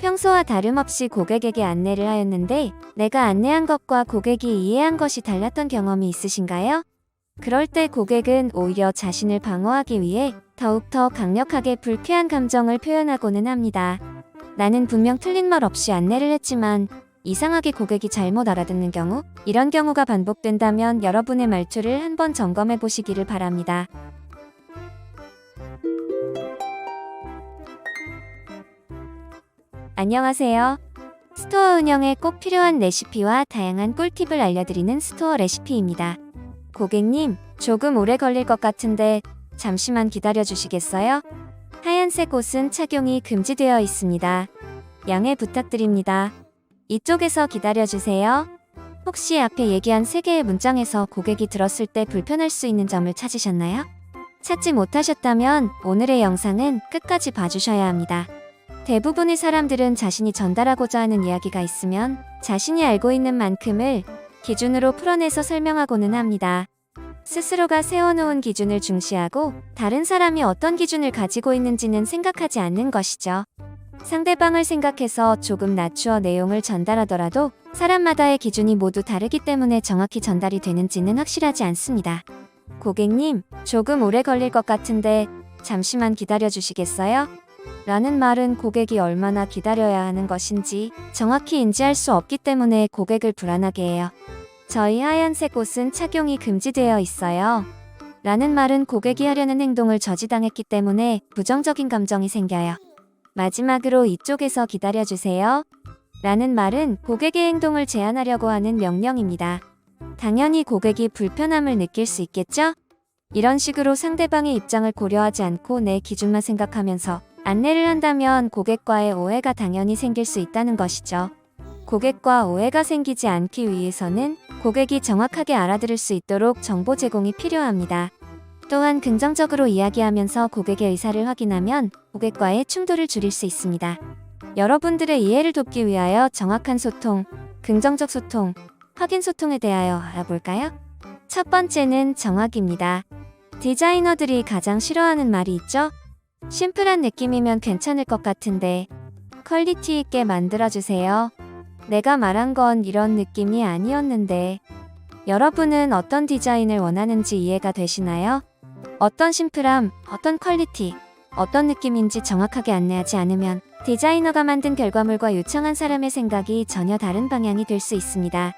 평소와 다름없이 고객에게 안내를 하였는데 내가 안내한 것과 고객이 이해한 것이 달랐던 경험이 있으신가요? 그럴 때 고객은 오히려 자신을 방어하기 위해 더욱더 강력하게 불쾌한 감정을 표현하고는 합니다. 나는 분명 틀린 말 없이 안내를 했지만 이상하게 고객이 잘못 알아듣는 경우, 이런 경우가 반복된다면 여러분의 말투를 한번 점검해 보시기를 바랍니다. 안녕하세요. 스토어 운영에 꼭 필요한 레시피와 다양한 꿀팁을 알려드리는 스토어 레시피입니다. 고객님, 조금 오래 걸릴 것 같은데 잠시만 기다려 주시겠어요? 하얀색 옷은 착용이 금지되어 있습니다. 양해 부탁드립니다. 이쪽에서 기다려 주세요. 혹시 앞에 얘기한 3개의 문장에서 고객이 들었을 때 불편할 수 있는 점을 찾으셨나요? 찾지 못하셨다면 오늘의 영상은 끝까지 봐주셔야 합니다. 대부분의 사람들은 자신이 전달하고자 하는 이야기가 있으면 자신이 알고 있는 만큼을 기준으로 풀어내서 설명하고는 합니다. 스스로가 세워놓은 기준을 중시하고 다른 사람이 어떤 기준을 가지고 있는지는 생각하지 않는 것이죠. 상대방을 생각해서 조금 낮추어 내용을 전달하더라도 사람마다의 기준이 모두 다르기 때문에 정확히 전달이 되는지는 확실하지 않습니다. 고객님, 조금 오래 걸릴 것 같은데 잠시만 기다려 주시겠어요? 라는 말은 고객이 얼마나 기다려야 하는 것인지 정확히 인지할 수 없기 때문에 고객을 불안하게 해요. 저희 하얀색 옷은 착용이 금지되어 있어요. 라는 말은 고객이 하려는 행동을 저지당했기 때문에 부정적인 감정이 생겨요. 마지막으로 이쪽에서 기다려주세요. 라는 말은 고객의 행동을 제한하려고 하는 명령입니다. 당연히 고객이 불편함을 느낄 수 있겠죠? 이런 식으로 상대방의 입장을 고려하지 않고 내 기준만 생각하면서 안내를 한다면 고객과의 오해가 당연히 생길 수 있다는 것이죠. 고객과 오해가 생기지 않기 위해서는 고객이 정확하게 알아들을 수 있도록 정보 제공이 필요합니다. 또한 긍정적으로 이야기하면서 고객의 의사를 확인하면 고객과의 충돌을 줄일 수 있습니다. 여러분들의 이해를 돕기 위하여 정확한 소통, 긍정적 소통, 확인 소통에 대하여 알아볼까요? 첫 번째는 정확입니다. 디자이너들이 가장 싫어하는 말이 있죠? 심플한 느낌이면 괜찮을 것 같은데 퀄리티 있게 만들어주세요. 내가 말한 건 이런 느낌이 아니었는데. 여러분은 어떤 디자인을 원하는지 이해가 되시나요? 어떤 심플함, 어떤 퀄리티, 어떤 느낌인지 정확하게 안내하지 않으면 디자이너가 만든 결과물과 요청한 사람의 생각이 전혀 다른 방향이 될 수 있습니다.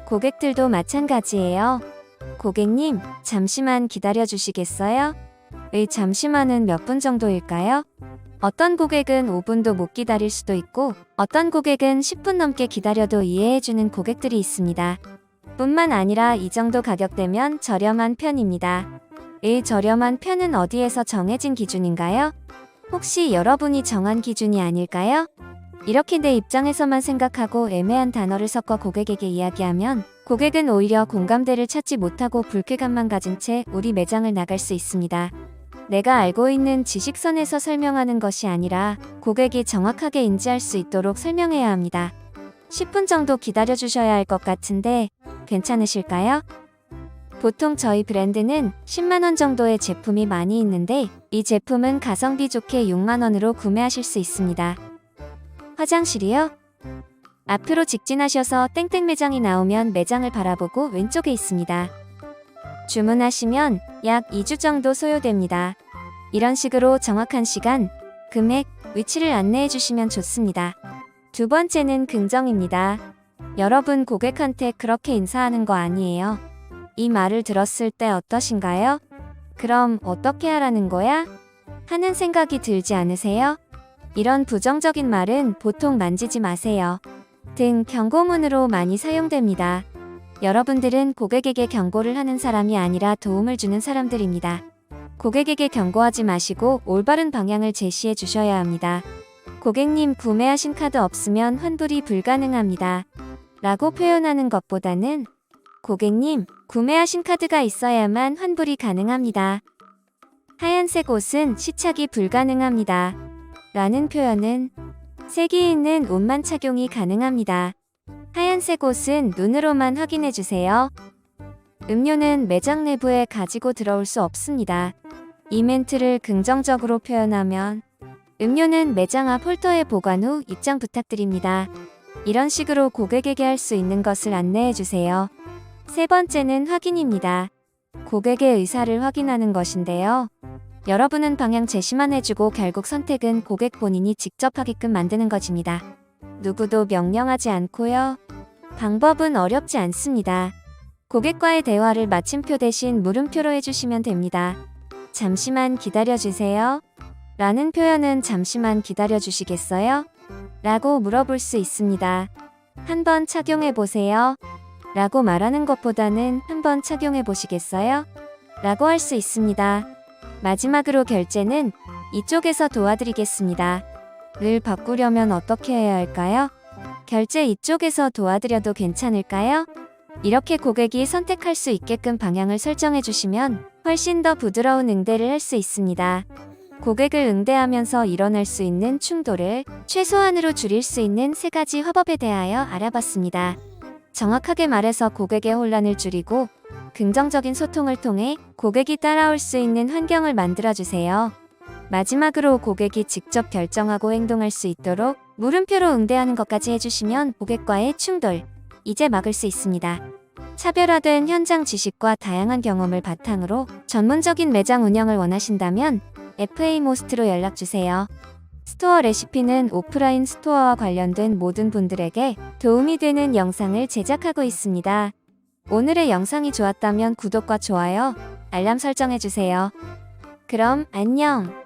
고객들도 마찬가지예요. 고객님, 잠시만 기다려 주시겠어요? 의 잠시만은 몇 분 정도일까요? 어떤 고객은 5분도 못 기다릴 수도 있고 어떤 고객은 10분 넘게 기다려도 이해해주는 고객들이 있습니다. 뿐만 아니라 이 정도 가격대면 저렴한 편입니다. 이 저렴한 편은 어디에서 정해진 기준인가요? 혹시 여러분이 정한 기준이 아닐까요? 이렇게 내 입장에서만 생각하고 애매한 단어를 섞어 고객에게 이야기하면 고객은 오히려 공감대를 찾지 못하고 불쾌감만 가진 채 우리 매장을 나갈 수 있습니다. 내가 알고 있는 지식선에서 설명하는 것이 아니라 고객이 정확하게 인지할 수 있도록 설명해야 합니다. 10분 정도 기다려 주셔야 할 것 같은데 괜찮으실까요? 보통 저희 브랜드는 10만원 정도의 제품이 많이 있는데 이 제품은 가성비 좋게 6만원으로 구매하실 수 있습니다. 화장실이요? 앞으로 직진하셔서 땡땡 매장이 나오면 매장을 바라보고 왼쪽에 있습니다. 주문하시면 약 2주 정도 소요됩니다. 이런 식으로 정확한 시간, 금액, 위치를 안내해 주시면 좋습니다. 두 번째는 긍정입니다. 여러분 고객한테 그렇게 인사하는 거 아니에요. 이 말을 들었을 때 어떠신가요? 그럼 어떻게 하라는 거야? 하는 생각이 들지 않으세요? 이런 부정적인 말은 보통 만지지 마세요. 등 경고문으로 많이 사용됩니다. 여러분들은 고객에게 경고를 하는 사람이 아니라 도움을 주는 사람들입니다. 고객에게 경고하지 마시고 올바른 방향을 제시해 주셔야 합니다. 고객님, 구매하신 카드 없으면 환불이 불가능합니다. 라고 표현하는 것보다는 고객님, 구매하신 카드가 있어야만 환불이 가능합니다. 하얀색 옷은 시착이 불가능합니다. 라는 표현은 색이 있는 옷만 착용이 가능합니다. 하얀색 옷은 눈으로만 확인해 주세요. 음료는 매장 내부에 가지고 들어올 수 없습니다. 이 멘트를 긍정적으로 표현하면 음료는 매장 앞 홀더에 보관 후 입장 부탁드립니다. 이런 식으로 고객에게 할 수 있는 것을 안내해 주세요. 세 번째는 확인입니다. 고객의 의사를 확인하는 것인데요. 여러분은 방향 제시만 해주고 결국 선택은 고객 본인이 직접 하게끔 만드는 것입니다. 누구도 명령하지 않고요. 방법은 어렵지 않습니다. 고객과의 대화를 마침표 대신 물음표로 해주시면 됩니다. 잠시만 기다려주세요. 라는 표현은 잠시만 기다려주시겠어요? 라고 물어볼 수 있습니다. 한번 착용해보세요. 라고 말하는 것보다는 한번 착용해보시겠어요? 라고 할 수 있습니다. 마지막으로 결제는 이쪽에서 도와드리겠습니다. 를 바꾸려면 어떻게 해야 할까요? 결제 이쪽에서 도와드려도 괜찮을까요? 이렇게 고객이 선택할 수 있게끔 방향을 설정해 주시면 훨씬 더 부드러운 응대를 할 수 있습니다. 고객을 응대하면서 일어날 수 있는 충돌을 최소한으로 줄일 수 있는 3가지 화법에 대하여 알아봤습니다. 정확하게 말해서 고객의 혼란을 줄이고 긍정적인 소통을 통해 고객이 따라올 수 있는 환경을 만들어주세요. 마지막으로 고객이 직접 결정하고 행동할 수 있도록 물음표로 응대하는 것까지 해주시면 고객과의 충돌, 이제 막을 수 있습니다. 차별화된 현장 지식과 다양한 경험을 바탕으로 전문적인 매장 운영을 원하신다면 FA모스트로 연락주세요. 스토어 레시피는 오프라인 스토어와 관련된 모든 분들에게 도움이 되는 영상을 제작하고 있습니다. 오늘의 영상이 좋았다면 구독과 좋아요, 알람 설정해주세요. 그럼 안녕!